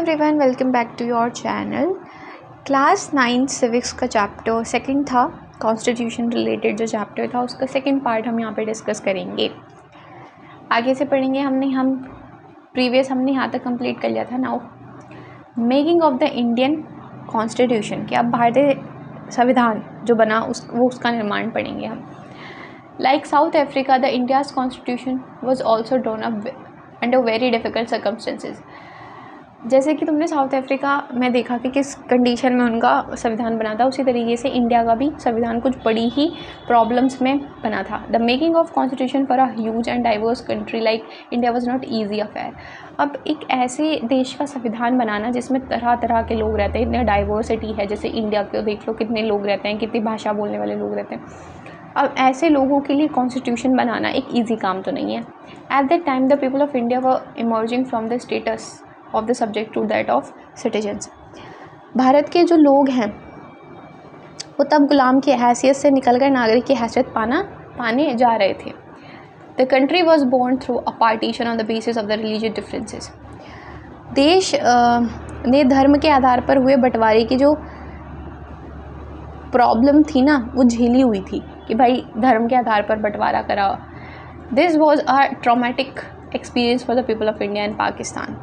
Everyone, welcome back to your channel. Class 9 civics का chapter second था, constitution related जो chapter था उसका सेकंड पार्ट हम यहाँ पे डिस्कस करेंगे। आगे से पढ़ेंगे। हमने यहाँ तक कंप्लीट कर लिया था। Now making of the Indian constitution, कि अब भारतीय संविधान जो बना उसका निर्माण पढ़ेंगे हम। Like south Africa, the India's constitution was also drawn up under very difficult circumstances. जैसे कि तुमने साउथ अफ्रीका में देखा कि किस कंडीशन में उनका संविधान बना था, उसी तरीके से इंडिया का भी संविधान कुछ बड़ी ही प्रॉब्लम्स में बना था। The making of constitution for a huge and diverse country like India was not easy affair. अब एक ऐसे देश का संविधान बनाना जिसमें तरह तरह के लोग रहते हैं, इतनी डाइवर्सिटी है, जैसे इंडिया को देख लो, कितने लोग रहते हैं, कितनी भाषा बोलने वाले लोग रहते हैं। अब ऐसे लोगों के लिए कॉन्स्टिट्यूशन बनाना एक ईजी काम तो नहीं है। At that time the people of India were emerging from the status of the subject to that of citizens. Bharat के जो लोग हैं वो तब गुलाम की हैसियत से निकलकर नागरिक की हैसियत पाने जा रहे थे। The country was born through a partition on the basis of the religious differences. देश ने धर्म के आधार पर हुए बंटवारे की जो प्रॉब्लम थी ना, वो झेली हुई थी कि भाई धर्म के आधार पर बंटवारा करा। This was a traumatic experience for the people of India and Pakistan.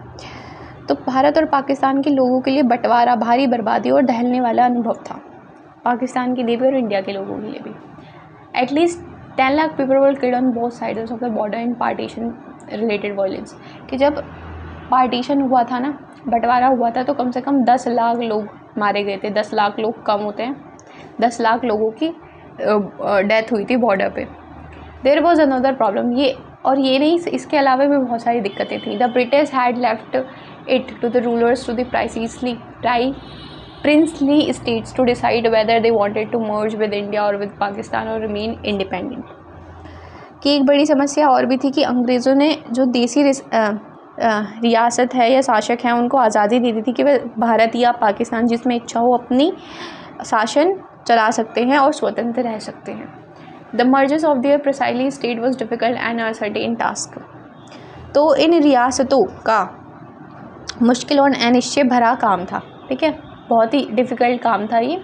तो भारत और पाकिस्तान के लोगों के लिए बंटवारा भारी बर्बादी और दहलने वाला अनुभव था, पाकिस्तान के लिए भी और इंडिया के लोगों के लिए भी। At least 10 lakh people were killed on both sides of the border in partition related violence. कि जब पार्टीशन हुआ था ना, बंटवारा हुआ था, तो कम से कम 10 लाख लोग मारे गए थे। 10 लाख लोग कम होते हैं, 10 लाख लोगों की डेथ हुई थी बॉर्डर पे। देयर वॉज अनदर प्रॉब्लम, ये नहीं, इसके अलावा भी बहुत सारी दिक्कतें थी। The British had left it to the rulers to the princely states to decide whether they wanted to merge with India or with Pakistan or remain independent। कि एक बड़ी समस्या और भी थी कि अंग्रेज़ों ने जो देसी रियासत है या शासक हैं उनको आज़ादी दे दी थी कि वे भारत या पाकिस्तान जिसमें इच्छा हो अपनी शासन चला सकते हैं और स्वतंत्र रह सकते हैं। The mergers of their precisely state was difficult and uncertain task. तो इन रियासतों का मुश्किल और अनिश्चय भरा काम था, ठीक है, बहुत ही डिफ़िकल्ट काम था ये।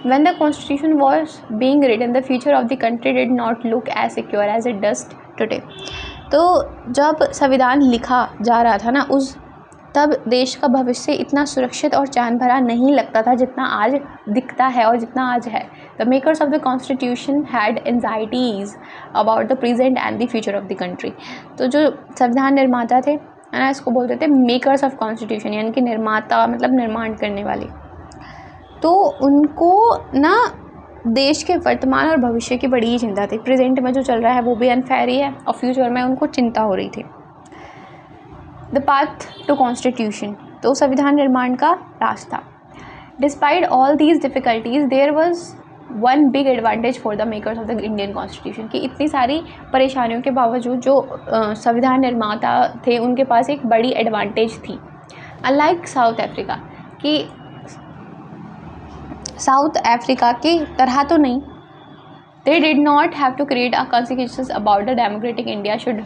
When the constitution was being written, the future of the country did not look as secure as it does today। तो जब संविधान लिखा जा रहा था ना, तब देश का भविष्य इतना सुरक्षित और चैन भरा नहीं लगता था जितना आज दिखता है और जितना आज है। The makers of the constitution had anxieties about the present and the future of the country। तो जो संविधान निर्माता थे ना, इसको बोलते थे मेकर्स ऑफ कॉन्स्टिट्यूशन, यानी कि निर्माता मतलब निर्माण करने वाले। तो उनको ना देश के वर्तमान और भविष्य की बड़ी ही चिंता थी। प्रेजेंट में जो चल रहा है वो भी अनफेयर ही है और फ्यूचर में उनको चिंता हो रही थी। द पाथ टू कॉन्स्टिट्यूशन, तो संविधान निर्माण का रास्ता। Despite all these difficulties there was one big advantage for the makers of the Indian constitution. कि इतनी सारी परेशानियों के बावजूद जो संविधान निर्माता थे उनके पास एक बड़ी एडवांटेज थी। अनलाइक साउथ अफ्रीका, कि साउथ अफ्रीका की तरह तो नहीं, they did not have to create a consequences about the democratic India should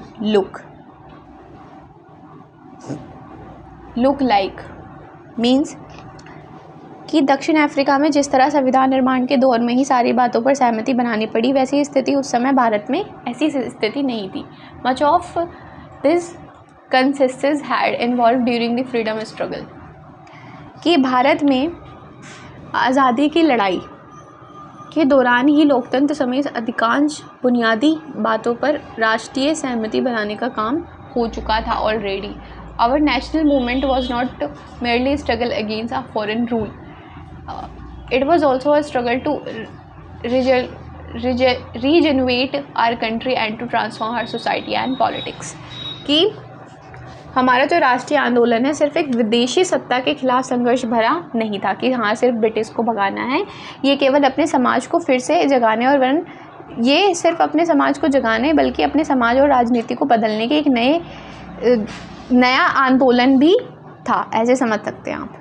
look like. Means कि दक्षिण अफ्रीका में जिस तरह संविधान निर्माण के दौर में ही सारी बातों पर सहमति बनानी पड़ी, वैसी स्थिति उस समय भारत में ऐसी स्थिति नहीं थी। Much of this consensus had involve during the freedom struggle. कि भारत में आज़ादी की लड़ाई के दौरान ही लोकतंत्र समेत अधिकांश बुनियादी बातों पर राष्ट्रीय सहमति बनाने का काम हो चुका था already. Our national movement was not merely struggle against a foreign rule, it was also a struggle to regenerate our country and to transform our society and politics। कि हमारा जो राष्ट्रीय आंदोलन है सिर्फ एक विदेशी सत्ता के खिलाफ संघर्ष भरा नहीं था कि हाँ सिर्फ ब्रिटिश को भगाना है, ये केवल अपने समाज को फिर से जगाने और वरन ये सिर्फ अपने समाज को जगाने बल्कि अपने समाज और राजनीति को बदलने के एक नया आंदोलन भी था, ऐसे समझ सकते हैं आप।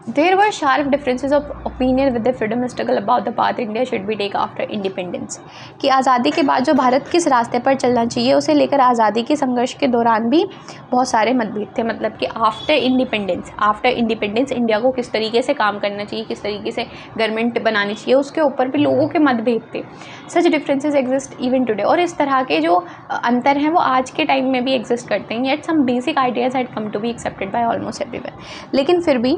There were sharp differences of opinion with the freedom struggle about the path India should be take after independence. कि आज़ादी के बाद जो भारत किस रास्ते पर चलना चाहिए उसे लेकर आज़ादी के संघर्ष के दौरान भी बहुत सारे मतभेद थे. मतलब कि आफ्टर इंडिपेंडेंस इंडिया को किस तरीके से काम करना चाहिए, किस तरीके से गवर्नमेंट बनानी चाहिए, उसके ऊपर भी लोगों के मतभेद थे. सच डिफरेंसेस एग्जिस्ट इवन टुडे. और इस तरह के जो अंतर हैं वो आज के टाइम में भी एग्जिस्ट करते हैं. Yet some basic ideas had come to be accepted by almost everyone. लेकिन फिर भी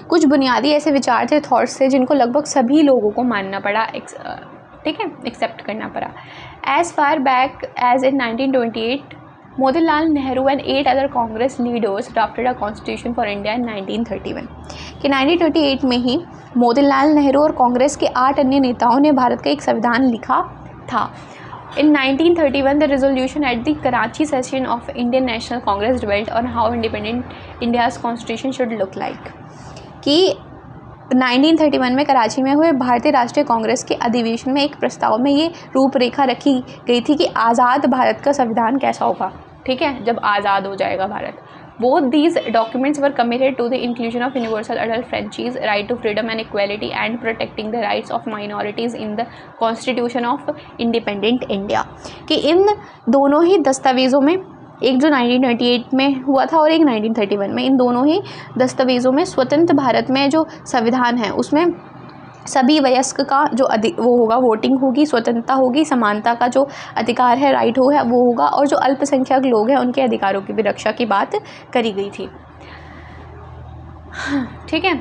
कुछ बुनियादी ऐसे विचार थे, थॉट्स थे, जिनको लगभग सभी लोगों को मानना पड़ा, ठीक है, एक्सेप्ट करना पड़ा. As far back as in 1928 Motilal Nehru and 8 other Congress leaders drafted a constitution for India in 1931. कि 1928 में ही मोतीलाल नेहरू और कांग्रेस के 8 अन्य नेताओं ने भारत का एक संविधान लिखा था. In 1931, the resolution at the Karachi session of Indian National Congress dwelt on how independent India's constitution should look like. कि 1931 में कराची में हुए भारतीय राष्ट्रीय कांग्रेस के अधिवेशन में एक प्रस्ताव में ये रूपरेखा रखी गई थी कि आज़ाद भारत का संविधान कैसा होगा, ठीक है, जब आज़ाद हो जाएगा Bharat. Both these documents were committed to the inclusion of universal adult franchise, right to freedom and equality, and protecting the rights of minorities in the Constitution of Independent India. कि इन दोनों ही दस्तावेज़ों में, एक जो 1928 में हुआ था और एक 1931 में, इन दोनों ही दस्तावेज़ों में स्वतंत्र भारत में जो संविधान है उसमें सभी वयस्क का जो वो होगा, वोटिंग होगी, स्वतंत्रता होगी, समानता का जो अधिकार है, राइट है वो होगा, और जो अल्पसंख्यक लोग हैं उनके अधिकारों की भी रक्षा की बात करी गई थी. ठीक है.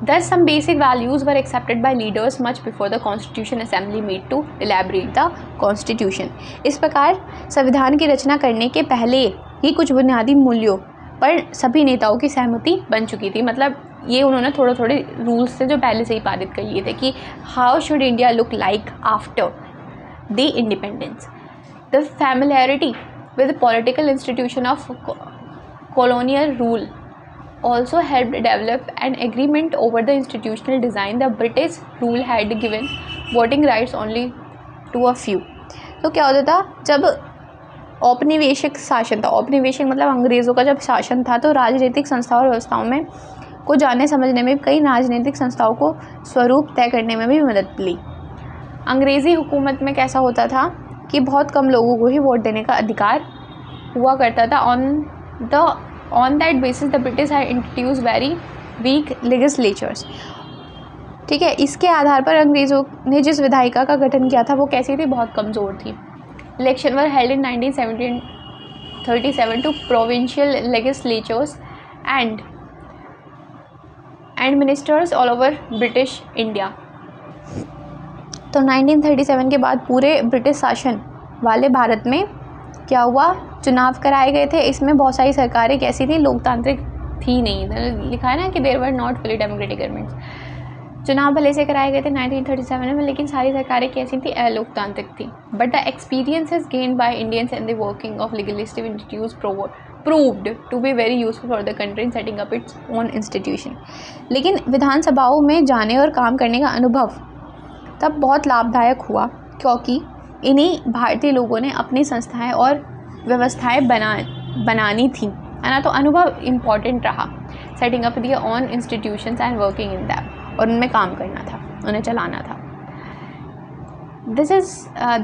Thus, some basic values were accepted by leaders much before the Constitution Assembly met to elaborate the Constitution. इस प्रकार संविधान की रचना करने के पहले ही कुछ बुनियादी मूल्यों पर सभी नेताओं की सहमति बन चुकी थी. मतलब ये उन्होंने थोड़े रूल्स थे जो पहले से ही पारित कर लिए थे कि how should India look like after the independence. The familiarity with political institution of colonial rule also helped develop an agreement over the institutional design. The British rule had given voting rights only to a few. तो क्या होता था, जब औपनिवेशिक शासन था, औपनिवेशिक मतलब अंग्रेज़ों का जब शासन था, तो राजनीतिक संस्थाओं और व्यवस्थाओं में को जानने समझने में कई राजनीतिक संस्थाओं को स्वरूप तय करने में भी मदद मिली. अंग्रेज़ी हुकूमत में कैसा होता था कि बहुत कम लोगों को ही वोट देने का अधिकार हुआ करता था. On that basis the British had introduce very weak legislatures. ठीक है, इसके आधार पर अंग्रेज़ों ने जिस विधायिका का गठन किया था वो कैसी थी, बहुत कमज़ोर थी. Election were held in 1937 to provincial legislatures and ministers all over British India. तो 1937 के बाद पूरे ब्रिटिश शासन वाले भारत में क्या हुआ, चुनाव कराए गए थे. इसमें बहुत सारी सरकारें कैसी थी, लोकतांत्रिक थी नहीं. लिखा है ना कि there were not fully democratic governments. चुनाव भले से कराए गए थे 1937 में, लेकिन सारी सरकारें कैसी थी, अलोकतांत्रिक थी. But the experiences gained by Indians in the working of legislative institutes proved to be very useful for the country in setting up its own institution. लेकिन विधानसभाओं में जाने और काम करने का अनुभव तब बहुत लाभदायक हुआ, क्योंकि इन्हीं भारतीय लोगों ने अपनी संस्थाएं और व्यवस्थाएं बनानी थी, है ना. तो अनुभव इम्पॉर्टेंट रहा. Setting up their own institutions and working in them, और उनमें काम करना था, उन्हें चलाना था.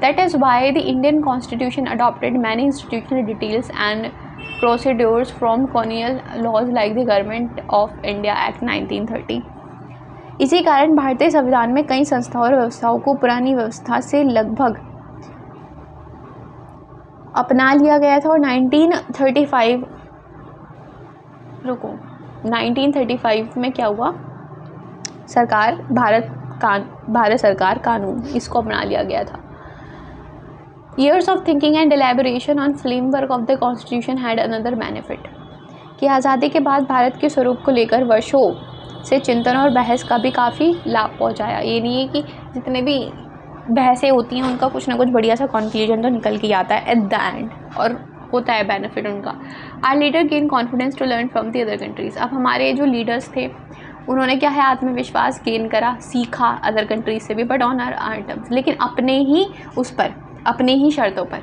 That is why the Indian Constitution adopted many institutional details and procedures from colonial laws like the Government of India Act 1930. इसी कारण भारतीय संविधान में कई संस्थाओं और व्यवस्थाओं को पुरानी व्यवस्था से लगभग अपना लिया गया था. और 1935 में क्या हुआ, भारत सरकार कानून इसको अपना लिया गया था. Years of thinking and elaboration on framework of the Constitution had another benefit. कि आज़ादी के बाद भारत के स्वरूप को लेकर वर्षों से चिंतन और बहस का भी काफ़ी लाभ पहुंचाया. ये नहीं है कि जितने भी बहसें होती हैं उनका कुछ ना कुछ बढ़िया सा कंक्लूजन तो निकल के आता है एट द एंड, और होता है बेनिफिट उनका. Our leader gain confidence to learn from the other countries. अब हमारे जो लीडर्स थे उन्होंने क्या है, आत्मविश्वास गेन करा, सीखा अदर कंट्रीज से भी, बट ऑन आवर टर्म्स, लेकिन अपने ही शर्तों पर.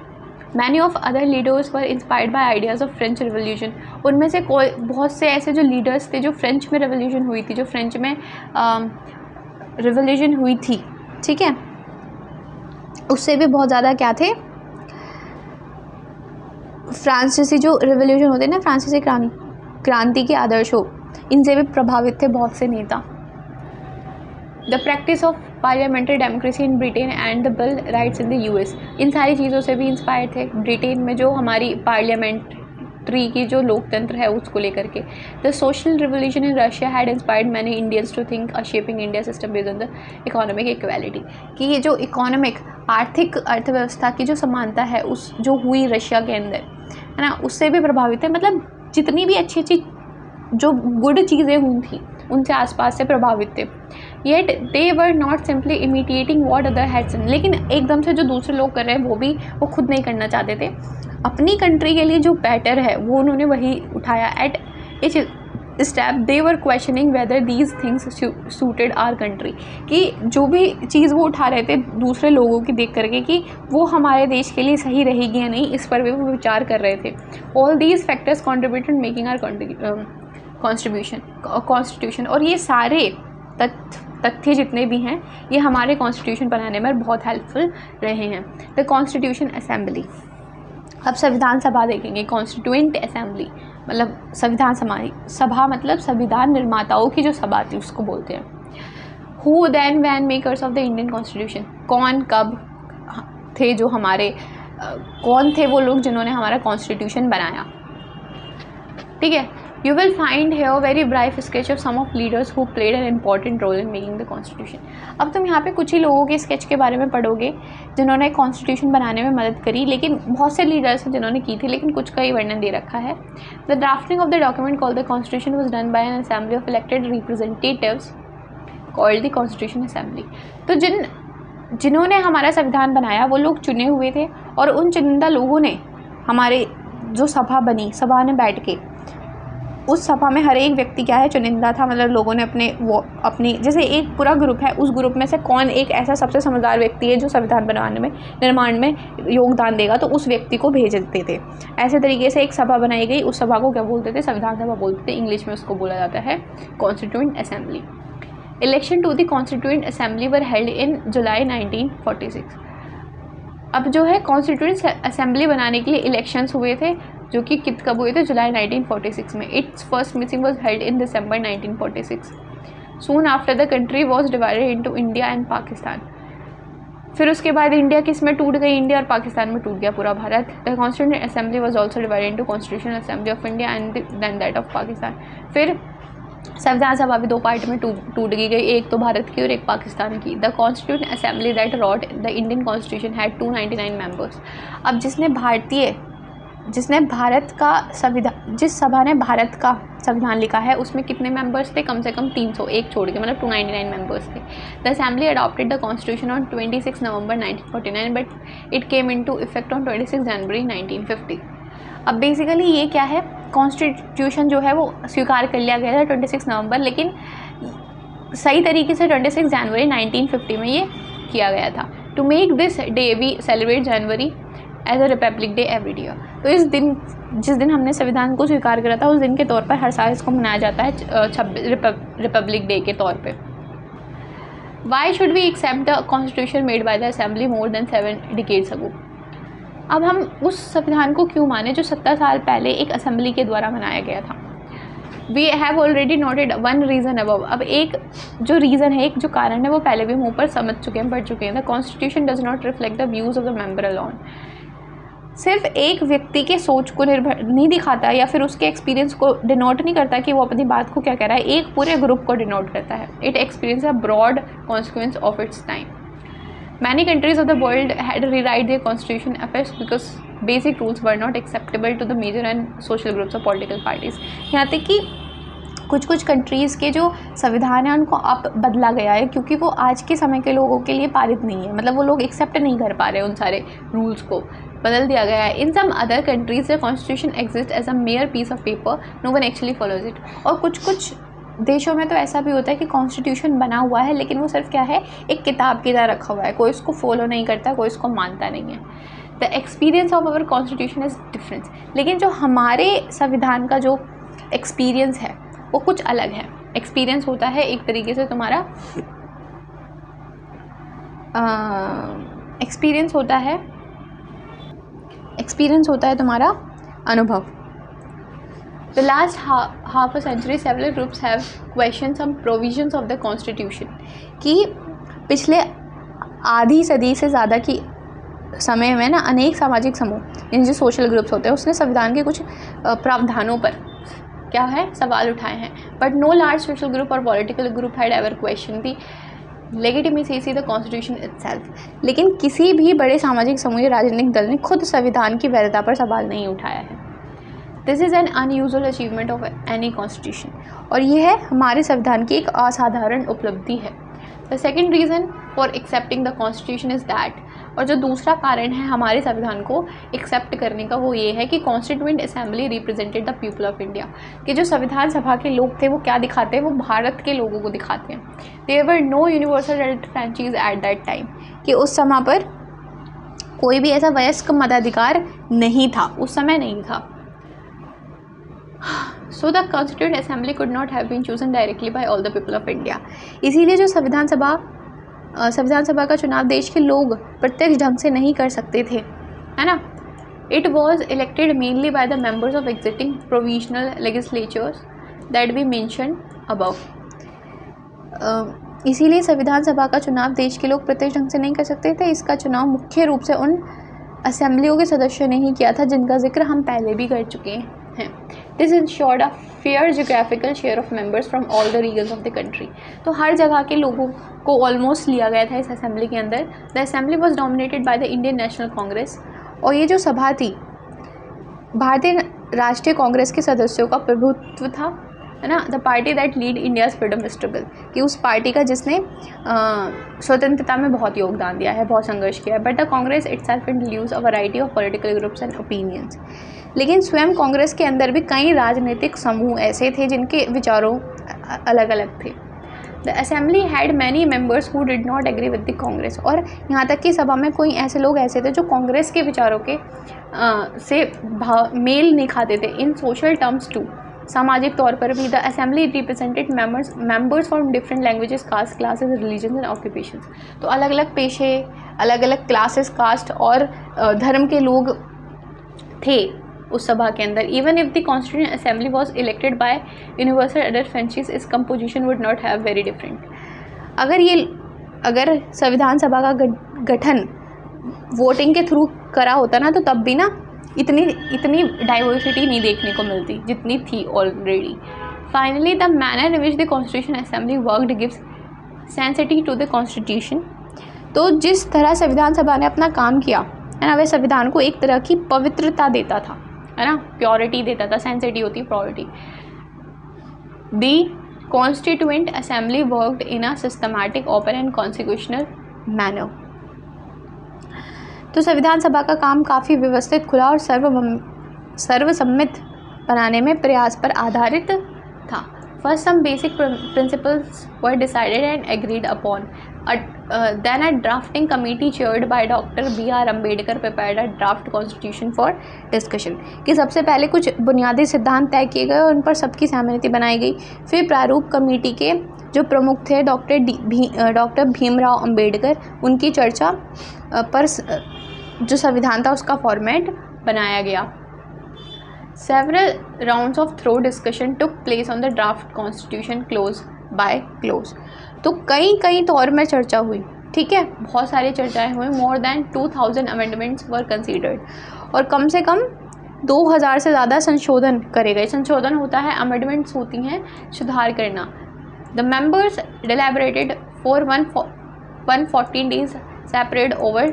Many of other leaders were inspired by ideas of French revolution. उनमें से कोई बहुत से ऐसे जो लीडर्स थे जो फ्रेंच में रिवोल्यूशन हुई थी, जो फ्रेंच में रिवोल्यूशन हुई थी, ठीक है, उससे भी बहुत ज़्यादा क्या थे, फ्रांसीसी जो रिवोल्यूशन होते हैं ना, फ्रांसीसी क्रांति के आदर्शों, इनसे भी प्रभावित थे बहुत से नेता। The practice of parliamentary democracy in Britain and the bill rights in the US, इन सारी चीज़ों से भी इंस्पायर थे। ब्रिटेन में जो हमारी पार्लियामेंट्री की जो लोकतंत्र है उसको लेकर के। The social revolution in Russia had inspired many Indians to think a shaping India system based on the economic equality, कि ये जो इकोनॉमिक आर्थिक अर्थव्यवस्था की जो समानता है उस जो हुई रशिया के अंदर, है ना, उससे भी प्रभावित है। मतलब जितनी भी अच्छी अच्छी जो गुड चीज़ें हुई थी उनसे आसपास से प्रभावित थे। Yet they were not simply imitating what other had done, लेकिन एकदम से जो दूसरे लोग कर रहे हैं वो खुद नहीं करना चाहते थे। अपनी कंट्री के लिए जो बेटर है वो उन्होंने वही उठाया। At each step they were questioning whether these things suited our country, कि जो भी चीज़ वो उठा रहे थे दूसरे लोगों की देख करके कि वो हमारे देश के लिए सही रहेगी या नहीं, इस पर भी वो विचार कर रहे थे। All these factors contributed making our constitution, और ये सारे तथ्य जितने भी हैं ये हमारे कॉन्स्टिट्यूशन बनाने में बहुत हेल्पफुल रहे हैं। द कॉन्स्टिट्यूशन असेंबली, अब संविधान सभा देखेंगे। कॉन्स्टिट्यूएंट असेंबली मतलब संविधान सभा मतलब संविधान निर्माताओं की जो सभा थी उसको बोलते हैं। Who then were makers of the Indian constitution, कौन कब थे जो हमारे कौन थे वो लोग जिन्होंने हमारा कॉन्स्टिट्यूशन बनाया, ठीक है। You will find here very brief sketch of some of leaders who played an important role in making the constitution। अब तुम यहाँ पे कुछ ही लोगों के स्केच के बारे में पढ़ोगे जिन्होंने कॉन्स्टिट्यूशन बनाने में मदद करी, लेकिन बहुत से लीडर्स हैं जिन्होंने की थी, लेकिन कुछ का ही वर्णन दे रखा है। The drafting of the document called the constitution was done by N assembly of elected representatives called the constitution assembly. तो जिन्होंने हमारा संविधान बनाया वो लोग चुने हुए थे, और उन चुनिंदा लोगों ने हमारे जो सभा बनी, सभा ने बैठ के उस सभा में हर एक व्यक्ति क्या है, चुनिंदा था। मतलब लोगों ने अपनी जैसे एक पूरा ग्रुप है, उस ग्रुप में से कौन एक ऐसा सबसे समझदार व्यक्ति है जो संविधान बनाने में निर्माण में योगदान देगा, तो उस व्यक्ति को भेज देते थे। ऐसे तरीके से एक सभा बनाई गई, उस सभा को क्या बोलते थे, संविधान सभा बोलते थे। इंग्लिश में उसको बोला जाता है constituent assembly. Election to the constituent assembly were held in July 1946। अब जो है कॉन्स्टिट्यूएंट असेंबली बनाने के लिए इलेक्शंस हुए थे, जो कि कब हुए थे, जुलाई 1946 में। It's first meeting was held in December 1946। Soon after the country was divided into India and Pakistan. फिर उसके बाद इंडिया किस में टूट गई, इंडिया और पाकिस्तान में टूट गया पूरा Bharat. The constituent assembly was also divided into constitutional assembly of India and then that of Pakistan. फिर संविधान सभा भी दो पार्ट में टूट गई, एक तो भारत की और एक पाकिस्तान की। The constituent assembly that wrote the Indian constitution had 299 members. अब जिसने भारत का संविधान, जिस सभा ने भारत का संविधान लिखा है उसमें कितने मेंबर्स थे, कम से कम 300, एक छोड़ के, मतलब 299 मेंबर्स थे। The assembly adopted the constitution on 26 November 1949 but it came into effect on 26 जनवरी 1950। अब बेसिकली ये क्या है, कॉन्स्टिट्यूशन जो है वो स्वीकार कर लिया गया था 26 नवंबर, लेकिन सही तरीके से 26 जनवरी 1950 में ये किया गया था। To make this day we celebrate January as a republic day every year. तो इस दिन, जिस दिन हमने संविधान को स्वीकार करा था, उस दिन के तौर पर हर साल इसको मनाया जाता है रिपब्लिक डे के तौर पे। Why should we accept the constitution made by the assembly more than 7 decades ago. अब हम उस संविधान को क्यों माने जो 70 साल पहले एक असेंबली के द्वारा बनाया गया था। We have already noted one reason above. अब एक जो रीज़न है, एक जो कारण है, वो पहले भी हम ऊपर समझ चुके हैं, पढ़ चुके हैं। The constitution does not reflect the views of the member alone. सिर्फ एक व्यक्ति के सोच को निर्भर नहीं दिखाता या फिर उसके एक्सपीरियंस को डिनोट नहीं करता कि वो अपनी बात को क्या कह रहा है, एक पूरे ग्रुप को डिनोट करता है। It experience a broad consequence of its time. Many countries of the world had to rewrite their constitution affairs because basic rules were not acceptable to the major and social groups of political parties। यहाँ तक कि कुछ countries के जो संविधान है उनको अब बदला गया है क्योंकि वो आज के समय के लोगों के लिए पारित नहीं है, मतलब वो लोग एक्सेप्ट नहीं कर पा रहे उन सारे रूल्स को, बदल दिया गया है। In some other countries the constitution exist as a mere piece of paper, no one actually follows it. और कुछ देशों में तो ऐसा भी होता है कि कॉन्स्टिट्यूशन बना हुआ है लेकिन वो सिर्फ क्या है, एक किताब की तरह रखा हुआ है, कोई इसको फॉलो नहीं करता, कोई इसको मानता नहीं है। The experience of our constitution is difference, लेकिन जो हमारे संविधान का जो एक्सपीरियंस है वो कुछ अलग है। एक्सपीरियंस होता है एक तरीके से तुम्हारा एक्सपीरियंस होता है तुम्हारा अनुभव। The last half a century, several groups have questioned some provisions of the Constitution, कि पिछले आधी सदी से ज़्यादा की समय में ना अनेक सामाजिक समूह, इन जो सोशल ग्रुप्स होते हैं, उसने संविधान के कुछ प्रावधानों पर क्या है सवाल उठाए हैं। But no large social group और political group had ever question the legitimacy the constitution itself, लेकिन किसी भी बड़े सामाजिक समूह या राजनीतिक दल ने खुद संविधान की वैधता पर सवाल नहीं उठाया है। This is an unusual achievement of any constitution, और ये है हमारे संविधान की एक असाधारण उपलब्धि है। The second reason for accepting the constitution is that, और जो दूसरा कारण है हमारे संविधान को एक्सेप्ट करने का वो ये है कि constituent assembly represented the people of India, कि जो संविधान सभा के लोग थे वो क्या दिखाते हैं, वो भारत के लोगों को दिखाते हैं। There were no universal adult franchise at that time, कि उस समय पर कोई भी ऐसा वयस्क मताधिकार नहीं था, उस समय नहीं था। So the Constituent Assembly could not have been chosen directly by all the people of India. इसीलिए जो संविधान सभा का चुनाव देश के लोग प्रत्यक्ष ढंग से नहीं कर सकते थे, है ना। It was elected mainly by the members of existing provisional legislatures that we mentioned above. इसीलिए संविधान सभा का चुनाव देश के लोग प्रत्यक्ष ढंग से नहीं कर सकते थे। इसका चुनाव मुख्य रूप से उन असेंबलियों के सदस्यों ने ही किया था जिनका जिक्र हम पहले भी कर चुके हैं। This ensured a fair geographical share of members from all the regions of the country. तो हर जगह के लोगों को ऑलमोस्ट लिया गया था इस असेंबली के अंदर। The assembly was dominated by the Indian national Congress, और ये जो सभा थी भारतीय राष्ट्रीय कांग्रेस के सदस्यों का प्रभुत्व था, है ना। The party that lead India's freedom struggle, कि उस पार्टी का जिसने स्वतंत्रता में बहुत योगदान दिया है, बहुत संघर्ष किया है। But the Congress itself introduce a variety of political groups and opinions, लेकिन स्वयं कांग्रेस के अंदर भी कई राजनीतिक समूह ऐसे थे जिनके विचारों अलग अलग थे। The assembly had many members who did not agree with the Congress, और यहाँ तक कि सभा में कोई ऐसे लोग ऐसे थे जो कांग्रेस के विचारों के से मेल नहीं खाते थे। इन सोशल टर्म्स टू, सामाजिक तौर पर भी। The assembly represented members from different languages, caste, classes, religion and occupations. तो अलग अलग पेशे, अलग अलग क्लासेस, कास्ट और धर्म के लोग थे उस सभा के अंदर। Even if the constituent assembly was elected by universal adult franchise, its composition would not have very different. अगर संविधान सभा का गठन वोटिंग के थ्रू करा होता ना, तो तब भी ना इतनी डाइवर्सिटी नहीं देखने को मिलती जितनी थी already. Finally the manner in which the constitution assembly worked gives sanctity to the constitution. तो जिस तरह संविधान सभा ने अपना काम किया है ना, वह संविधान को एक तरह की पवित्रता देता था, है ना, प्योरिटी देता था। सेंसिटी होती है purity. The constituent assembly worked in a systematic, open and constitutional manner. तो संविधान सभा का काम काफ़ी व्यवस्थित, खुला और सर्वसम्मत बनाने में प्रयास पर आधारित था। First some basic principles were decided and agreed upon, then a drafting committee chaired by Dr. B.R. Ambedkar prepared a draft constitution for discussion, कि सबसे पहले कुछ बुनियादी सिद्धांत तय किए गए और उन पर सबकी सहमति बनाई गई। फिर प्रारूप कमेटी के जो प्रमुख थे डॉक्टर भीमराव अंबेडकर, उनकी चर्चा पर जो संविधान था उसका फॉर्मेट बनाया गया। Several rounds of thorough discussion took place on the draft constitution close by close. तो कई तौर में चर्चा हुई, ठीक है, बहुत सारी चर्चाएं हुई। More than 2000 amendments were considered, और कम से कम 2000 से ज़्यादा संशोधन करे गए। संशोधन होता है, अमेंडमेंट्स होती हैं सुधार करना। The members deliberated for 114 days separate over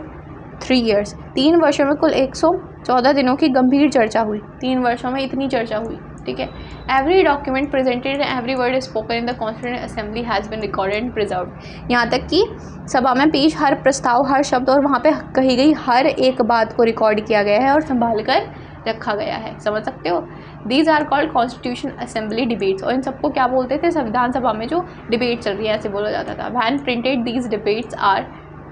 3 years. 3 वर्षों में कुल 114 दिनों की गंभीर चर्चा हुई। 3 वर्षों में इतनी चर्चा हुई, ठीक है। Every document presented and every word spoken in the Constituent Assembly has been recorded and preserved. यहाँ तक कि सभा में पेश हर प्रस्ताव, हर शब्द और वहाँ पे कही गई हर एक बात को रिकॉर्ड किया गया है और संभाल कर रखा गया है। समझ सकते हो। These are called Constitution Assembly debates, और इन सबको क्या बोलते थे, संविधान सभा में जो डिबेट चल रही है ऐसे बोला जाता था। When printed, these debates are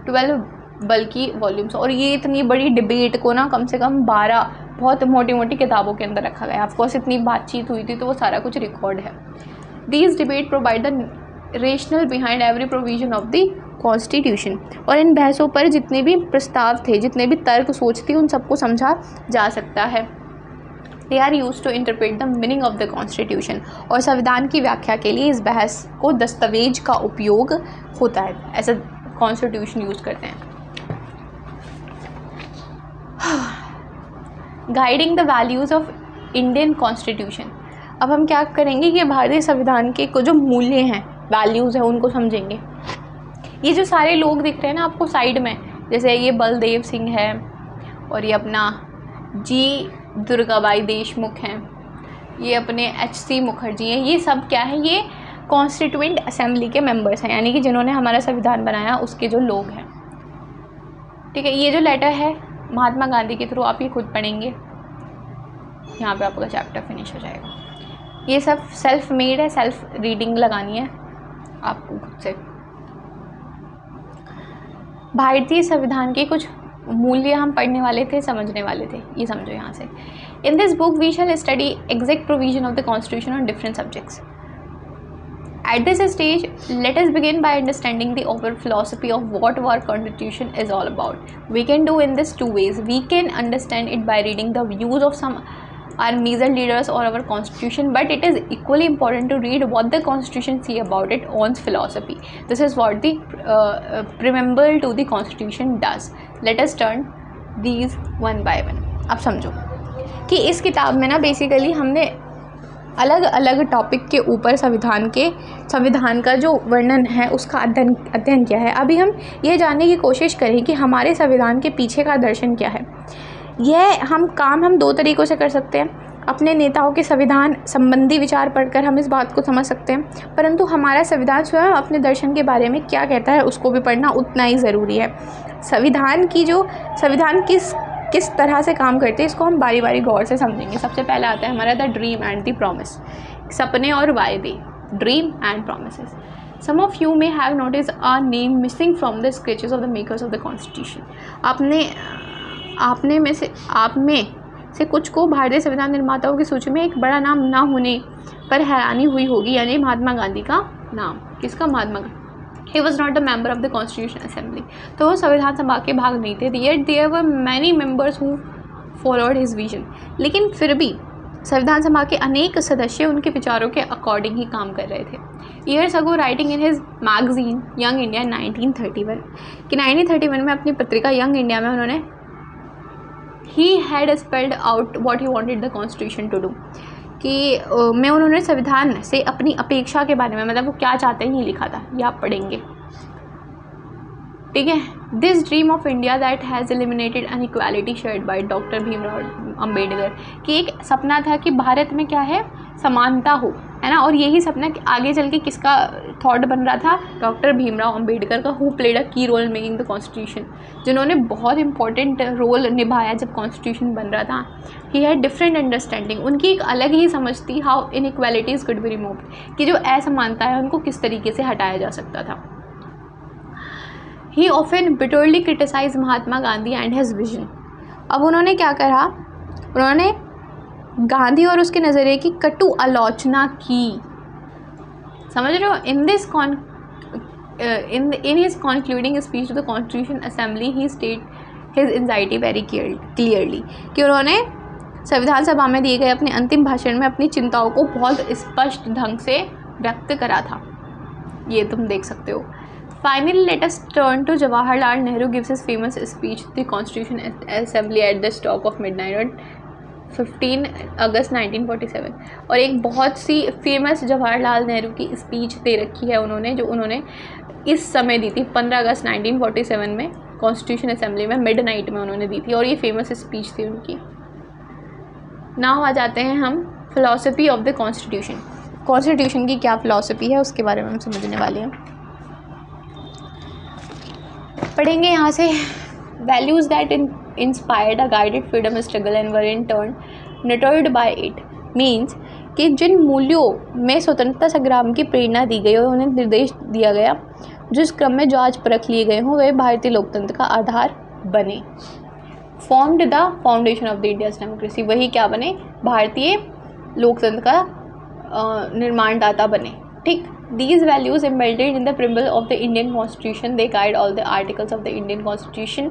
12 बल्कि वॉल्यूम्स। और ये इतनी बड़ी डिबेट को ना कम से कम 12 बहुत मोटी मोटी किताबों के अंदर रखा गया है। ऑफकोर्स इतनी बातचीत हुई थी तो वो सारा कुछ रिकॉर्ड है। These debate provide the rational behind every provision of the constitution. और इन बहसों पर जितने भी प्रस्ताव थे, जितने भी तर्क सोच थी, उन सबको समझा जा सकता है। They are use to interpret the meaning of the constitution. और संविधान की व्याख्या के लिए इस बहस को दस्तावेज का उपयोग होता है, ऐसा कॉन्स्टिट्यूशन यूज करते हैं। Guiding the values of Indian constitution. अब हम क्या करेंगे कि भारतीय संविधान के जो मूल्य हैं, वैल्यूज़ हैं, उनको समझेंगे। ये जो सारे लोग दिख रहे हैं ना आपको साइड में, जैसे ये बलदेव सिंह है और ये अपना जी दुर्गाबाई देशमुख हैं, ये अपने HC मुखर्जी हैं, ये सब क्या है, ये कॉन्स्टिट्यूएंट असेंबली के मेंबर्स हैं, यानी कि जिन्होंने हमारा संविधान बनाया उसके जो लोग हैं। ठीक है, ये जो लेटर है महात्मा गांधी के थ्रू, आप ये खुद पढ़ेंगे, यहाँ पे आपका चैप्टर फिनिश हो जाएगा। ये सब सेल्फ मेड है, सेल्फ रीडिंग लगानी है आपको खुद से। भारतीय संविधान के कुछ मूल्य हम पढ़ने वाले थे, समझने वाले थे, ये समझो यहाँ से। In this book we shall study exact provision of the constitution on different subjects. At this stage, let us begin by understanding the overall philosophy of what our constitution is all about. We can do in this two ways. We can understand it by reading the views of some our major leaders or our constitution, but it is equally important to read what the constitution say about it on philosophy. This is what the preamble to the constitution does. Let us turn these one by one. अब समझो कि इस किताब में ना basically हमने अलग अलग टॉपिक के ऊपर संविधान का जो वर्णन है उसका अध्ययन किया है। अभी हम ये जानने की कोशिश करें कि हमारे संविधान के पीछे का दर्शन क्या है। यह हम दो तरीक़ों से कर सकते हैं। अपने नेताओं के संविधान संबंधी विचार पढ़कर हम इस बात को समझ सकते हैं, परंतु हमारा संविधान स्वयं अपने दर्शन के बारे में क्या कहता है उसको भी पढ़ना उतना ही ज़रूरी है। संविधान किस तरह से काम करते हैं इसको हम बारी बारी गौर से समझेंगे। सबसे पहले आता है हमारा the dream and the promise, सपने और वायदे, dream and promises. Some of you may have notice a name missing from the sketches of the makers of the constitution. आप में से कुछ को भारतीय संविधान निर्माताओं की सूची में एक बड़ा नाम ना होने पर हैरानी हुई होगी, यानी महात्मा गांधी का नाम। किसका? Mahatma Gandhi. He was not the member of the Constitution Assembly. तो वो संविधान सभा के भाग नहीं थे। Yet there were many members who followed his vision. लेकिन फिर भी संविधान सभा के अनेक सदस्य उनके विचारों के अकॉर्डिंग ही काम कर रहे थे। Years ago, writing in his magazine Young India 1931 कि 1931 में अपनी पत्रिका यंग इंडिया में उन्होंने he had spelled out what he wanted the Constitution to do कि मैं उन्होंने संविधान से अपनी अपेक्षा के बारे में, मतलब वो क्या चाहते हैं, ये लिखा था। ये आप पढ़ेंगे, ठीक है। This dream of India that has eliminated inequality shared by doctor Bhimrao Ambedkar कि एक सपना था कि भारत में क्या है, समानता हो, है ना। और यही सपना आगे चल के किसका थॉट बन रहा था? डॉक्टर भीमराव अम्बेडकर का, हु प्लेड अ की रोल मेकिंग द कॉन्स्टिट्यूशन, जिन्होंने बहुत इंपॉर्टेंट रोल निभाया जब कॉन्स्टिट्यूशन बन रहा था। ही हैड डिफरेंट अंडरस्टैंडिंग, उनकी एक अलग ही समझ थी how inequalities could be removed, कि जो असमानता है उनको किस तरीके से हटाया जा सकता था। He often bitterly criticise Mahatma Gandhi and his vision. अब उन्होंने क्या करा? उन्होंने गांधी और उसके नज़रिए की कटु आलोचना की, समझ रहे हो। In his concluding speech to the constitution assembly he state his anxiety very clearly कि उन्होंने संविधान सभा में दिए गए अपने अंतिम भाषण में अपनी चिंताओं को बहुत स्पष्ट ढंग से व्यक्त करा था। ये तुम देख सकते हो। Finally, let us turn to Jawaharlal Nehru gives his famous speech to the Constitution Assembly at the stroke of midnight on 15 अगस्त 1947। और एक बहुत सी फेमस जवाहरलाल नेहरू की स्पीच दे रखी है उन्होंने, जो उन्होंने इस समय दी थी 15 अगस्त 1947 में कॉन्स्टिट्यूशन असेंबली में मिडनाइट में उन्होंने दी थी, और ये फेमस स्पीच थी उनकी। नाउ आ जाते हैं हम philosophy of the constitution. Constitution की क्या फिलॉसफी है उसके बारे में हम समझने वाले हैं। पढ़ेंगे यहाँ से। Values that inspired a guided freedom struggle and were in turn nurtured by it means कि जिन मूल्यों में स्वतंत्रता संग्राम की प्रेरणा दी गई और उन्हें निर्देश दिया गया, जिस क्रम में जांच परख लिए गए हों, वे भारतीय लोकतंत्र का आधार बने। Formed the foundation of the India's democracy, वही क्या बने, भारतीय लोकतंत्र का निर्माणदाता बने। ठीक, these values embedded in the preamble of the Indian constitution, they guide all the articles of the Indian constitution.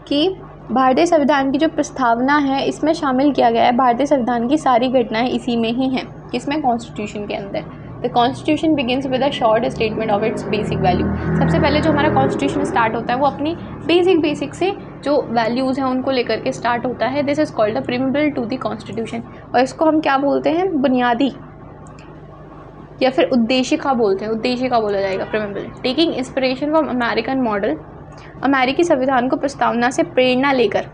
कि भारतीय संविधान की जो प्रस्तावना है इसमें शामिल किया गया है भारतीय संविधान की सारी घटनाएं इसी में ही हैं, इसमें कॉन्स्टिट्यूशन के अंदर। The constitution begins with a short statement of its basic value. सबसे पहले जो हमारा कॉन्स्टिट्यूशन स्टार्ट होता है वो अपनी बेसिक से जो वैल्यूज़ हैं उनको लेकर के स्टार्ट होता है। This is called the preamble to the constitution, और इसको हम क्या बोलते हैं, बुनियादी या फिर उद्देशिका बोलते हैं, उद्देशिका बोला जाएगा preamble. Taking inspiration from American model, अमेरिकी संविधान को प्रस्तावना से प्रेरणा लेकर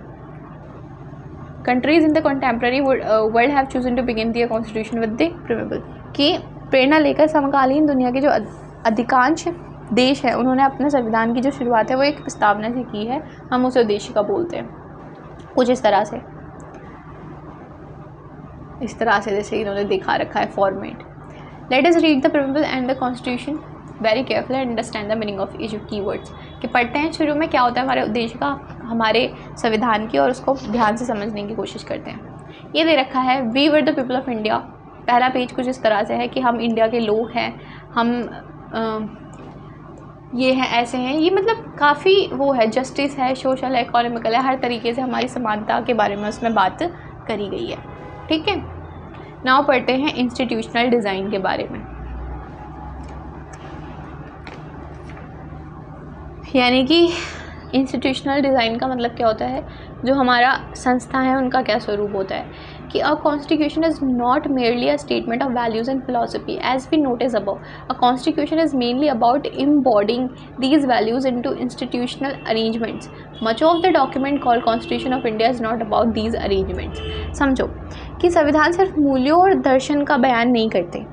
countries in the contemporary world have chosen to begin the constitution with the preamble. कि प्रेरणा लेकर समकालीन दुनिया के जो अधिकांश देश है उन्होंने अपने संविधान की जो शुरुआत है वो एक प्रस्तावना से की है, हम उसे उद्देशिका बोलते हैं। कुछ इस तरह से जैसे इन्होंने दिखा रखा है format. Let us read the preamble and the constitution very carefully and understand the meaning of each keywords. कि पढ़ते हैं शुरू में क्या होता है हमारे उद्देशिका हमारे संविधान की, और उसको ध्यान से समझने की कोशिश करते हैं। ये दे रखा है, we were the people of India. पहला पेज कुछ इस तरह से है कि हम इंडिया के लोग हैं, हम ये हैं, ऐसे हैं। ये मतलब काफ़ी वो है, जस्टिस है, सोशल है, इकोनॉमिकल है, हर तरीके से हमारी समानता के बारे में उसमें बात करी गई है। ठीक है, नाउ पढ़ते हैं इंस्टीट्यूशनल डिज़ाइन के बारे में। यानी कि इंस्टीट्यूशनल डिज़ाइन का मतलब क्या होता है, जो हमारा संस्था है उनका क्या स्वरूप होता है। कि a constitution is not merely a statement of values and philosophy as we notice above. A constitution is mainly about embodying these values into institutional arrangements. Much of the document called constitution of India is not about these arrangements. समझो कि संविधान सिर्फ मूल्यों और दर्शन का बयान नहीं करते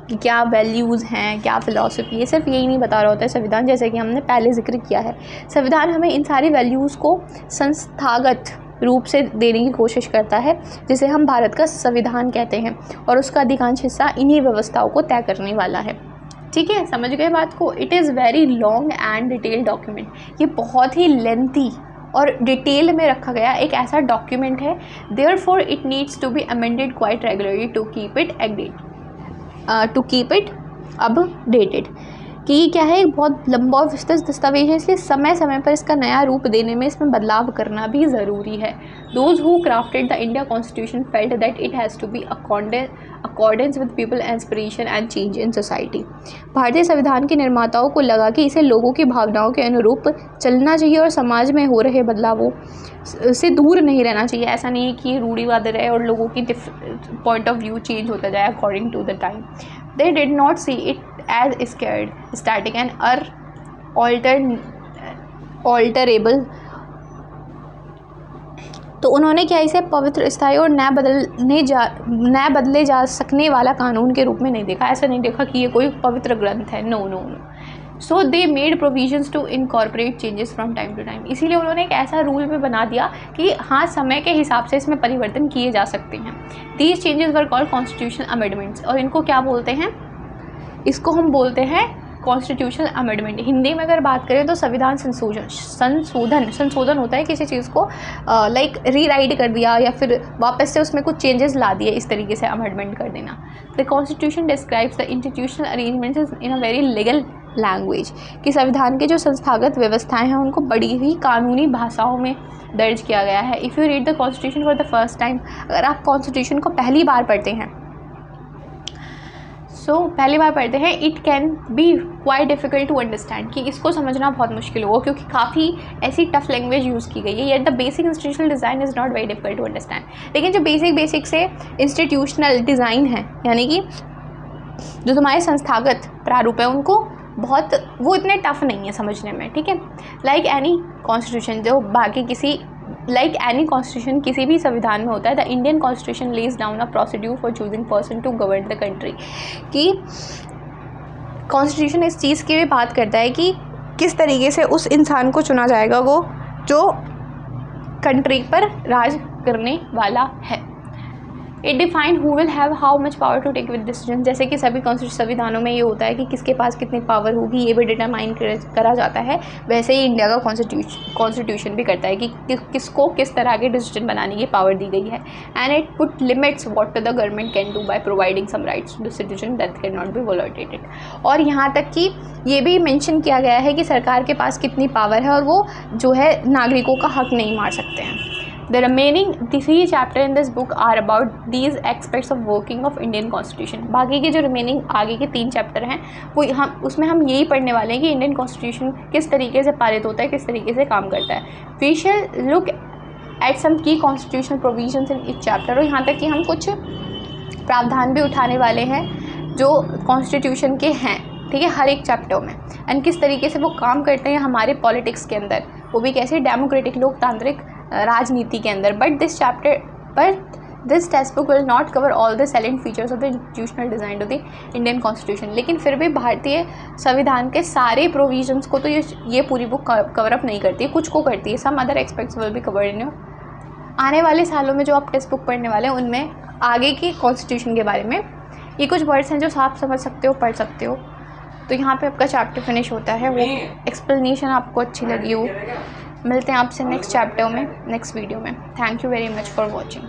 कि क्या वैल्यूज़ हैं, क्या फ़िलॉसफी, ये सिर्फ यही नहीं बता रहा होता है संविधान, जैसे कि हमने पहले जिक्र किया है। संविधान हमें इन सारी वैल्यूज़ को संस्थागत रूप से देने की कोशिश करता है, जिसे हम भारत का संविधान कहते हैं, और उसका अधिकांश हिस्सा इन्हीं व्यवस्थाओं को तय करने वाला है। ठीक है, समझ गए बात को। It is very long and detailed document. ये बहुत ही लेंथी और डिटेल में रखा गया एक ऐसा डॉक्यूमेंट है। Therefore it needs to be amended quite regularly to keep it updated. कि ये क्या है, एक बहुत लंबा और विस्तृत दस्तावेज है, इसलिए समय समय पर इसका नया रूप देने में इसमें बदलाव करना भी ज़रूरी है। Those who crafted the India constitution felt that it has to be accordance with people inspiration and change in society. भारतीय संविधान के निर्माताओं को लगा कि इसे लोगों की भावनाओं के अनुरूप चलना चाहिए और समाज में हो रहे बदलावों से दूर नहीं रहना चाहिए। ऐसा नहीं है कि ये रूढ़िवाद रहे और लोगों की पॉइंट ऑफ व्यू चेंज होता जाए according to the time. They did not see it as scared, static and alterable। तो उन्होंने क्या इसे पवित्र, स्थायी और न बदले जा सकने वाला कानून के रूप में नहीं देखा। ऐसा नहीं देखा कि ये कोई पवित्र ग्रंथ है, no. So they made provisions to incorporate changes from time to time. इसीलिए उन्होंने एक ऐसा रूल भी बना दिया कि हाँ, समय के हिसाब से इसमें परिवर्तन किए जा सकते हैं। These changes were called constitutional amendments. और इनको क्या बोलते हैं, इसको हम बोलते हैं कॉन्स्टिट्यूशनल अमेंडमेंट। हिंदी में अगर बात करें तो संविधान संशोधन होता है किसी चीज़ को लाइक रीराइट कर दिया या फिर वापस से उसमें कुछ चेंजेस ला दिए, इस तरीके से अमेंडमेंट कर देना। The constitution describes the institutional arrangements in a very legal language. कि संविधान के जो संस्थागत व्यवस्थाएं हैं उनको बड़ी ही कानूनी भाषाओं में दर्ज किया गया है। If you read the constitution for the first time, अगर आप कॉन्स्टिट्यूशन को पहली बार पढ़ते हैं it can be quite difficult to understand. कि इसको समझना बहुत मुश्किल होगा क्योंकि काफ़ी ऐसी टफ लैंग्वेज यूज़ की गई है। Yet the basic institutional design is not very difficult to understand. लेकिन जो बेसिक से इंस्टीट्यूशनल डिज़ाइन है, यानी कि जो तुम्हारे संस्थागत प्रारूप है, उनको वो इतने टफ नहीं है समझने में। ठीक है, लाइक एनी कॉन्स्टिट्यूशन, जो बाकी किसी कॉन्स्टिट्यूशन किसी भी संविधान में होता है, the Indian constitution lays down a procedure for choosing person to govern the country. कि कॉन्स्टिट्यूशन इस चीज़ की भी बात करता है कि किस तरीके से उस इंसान को चुना जाएगा वो जो कंट्री पर राज करने वाला है। It define who will have how much power to take with decision. जैसे कि सभी संविधानों में ये होता है कि किसके पास कितनी पावर होगी, ये भी डिटरमाइन करा जाता है। वैसे ही इंडिया का कॉन्स्टिट्यूशन भी करता है कि किसको किस तरह के डिसीजन बनाने की पावर दी गई है। And it put limits what the government can do by providing some rights to the citizen that can not be violated. और यहाँ तक कि ये भी मेंशन किया गया है कि सरकार के पास कितनी पावर है और वो जो है नागरिकों का हक नहीं मार सकते हैं। The remaining 3 chapter in this book are about these aspects of working of Indian Constitution। बाकी के जो रिमेनिंग आगे के 3 चैप्टर हैं वो उसमें हम यही पढ़ने वाले हैं कि इंडियन कॉन्स्टिट्यूशन किस तरीके से पारित होता है, किस तरीके से काम करता है। We shall look at some key constitutional provisions in each chapter. और यहाँ तक कि हम कुछ प्रावधान भी उठाने वाले हैं जो कॉन्स्टिट्यूशन के हैं, ठीक है, हर एक चैप्टर में, एंड किस तरीके से वो काम करते हैं हमारे पॉलिटिक्स के अंदर, वो भी कैसे डेमोक्रेटिक लोकतांत्रिक राजनीति के अंदर। But this text book will not cover all the salient features of the institutional design of the Indian constitution. लेकिन फिर भी भारतीय संविधान के सारे प्रोविजंस को तो ये पूरी बुक कवर अप नहीं करती, कुछ को करती है। Some other aspects will be covered in आने वाले सालों में जो आप टेक्स्ट बुक पढ़ने वाले हैं उनमें आगे की कॉन्स्टिट्यूशन के बारे में ये कुछ वर्ड्स हैं जो आप समझ सकते हो, पढ़ सकते हो। तो यहाँ पे आपका चैप्टर फिनिश होता है। वो एक्सप्लेनेशन आपको अच्छी लगी हो। मिलते हैं आपसे नेक्स्ट चैप्टर में, नेक्स्ट वीडियो में। Thank you very much for watching.